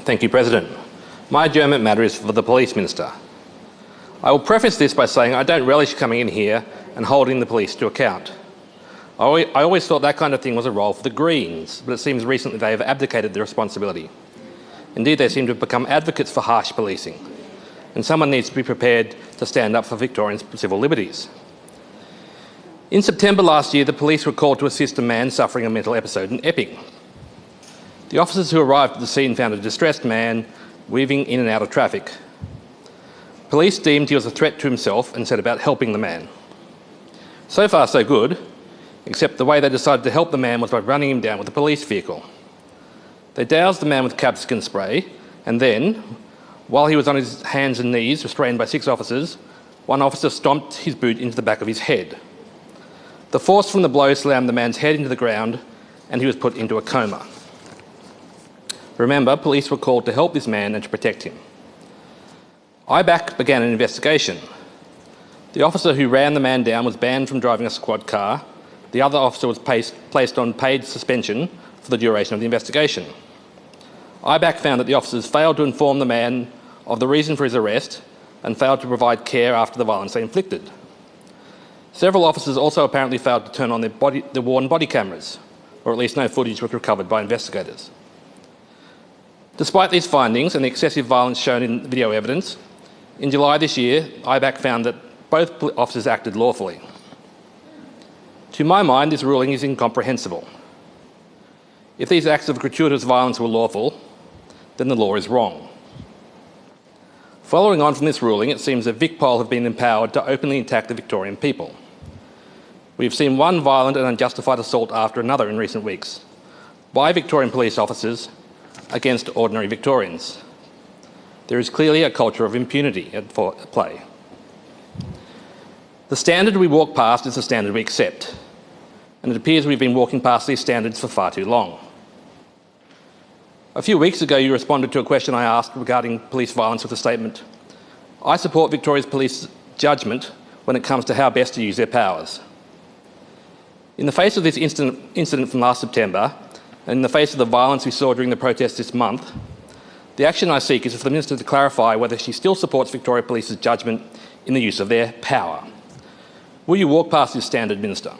Thank you, President. My adjournment matter is for the Police Minister. I will preface this by saying I don't relish coming in here and holding the police to account. I always thought that kind of thing was a role for the Greens, but it seems recently they have abdicated the responsibility. Indeed, they seem to have become advocates for harsh policing, and someone needs to be prepared to stand up for Victorians' civil liberties. In September last year, the police were called to assist a man suffering a mental episode in Epping. The officers who arrived at the scene found a distressed man weaving in and out of traffic. Police deemed he was a threat to himself and set about helping the man. So far, so good, except the way they decided to help the man was by running him down with a police vehicle. They doused the man with capsicum spray, and then, while he was on his hands and knees, restrained by 6 officers, one officer stomped his boot into the back of his head. The force from the blow slammed the man's head into the ground, and he was put into a coma. Remember, police were called to help this man and to protect him. IBAC began an investigation. The officer who ran the man down was banned from driving a squad car. The other officer was placed on paid suspension for the duration of the investigation. IBAC found that the officers failed to inform the man of the reason for his arrest and failed to provide care after the violence they inflicted. Several officers also apparently failed to turn on their worn body cameras, or at least no footage was recovered by investigators. Despite these findings and the excessive violence shown in video evidence, in July this year, IBAC found that both officers acted lawfully. To my mind, this ruling is incomprehensible. If these acts of gratuitous violence were lawful, then the law is wrong. Following on from this ruling, it seems that VicPol have been empowered to openly attack the Victorian people. We've seen one violent and unjustified assault after another in recent weeks by Victorian police officers against ordinary Victorians. There is clearly a culture of impunity at play. The standard we walk past is the standard we accept, and it appears we've been walking past these standards for far too long. A few weeks ago, you responded to a question I asked regarding police violence with the statement, "I support Victoria's police judgement when it comes to how best to use their powers." In the face of this incident from last September, and in the face of the violence we saw during the protests this month, the action I seek is for the Minister to clarify whether she still supports Victoria Police's judgement in the use of their power. Will you walk past this standard, Minister?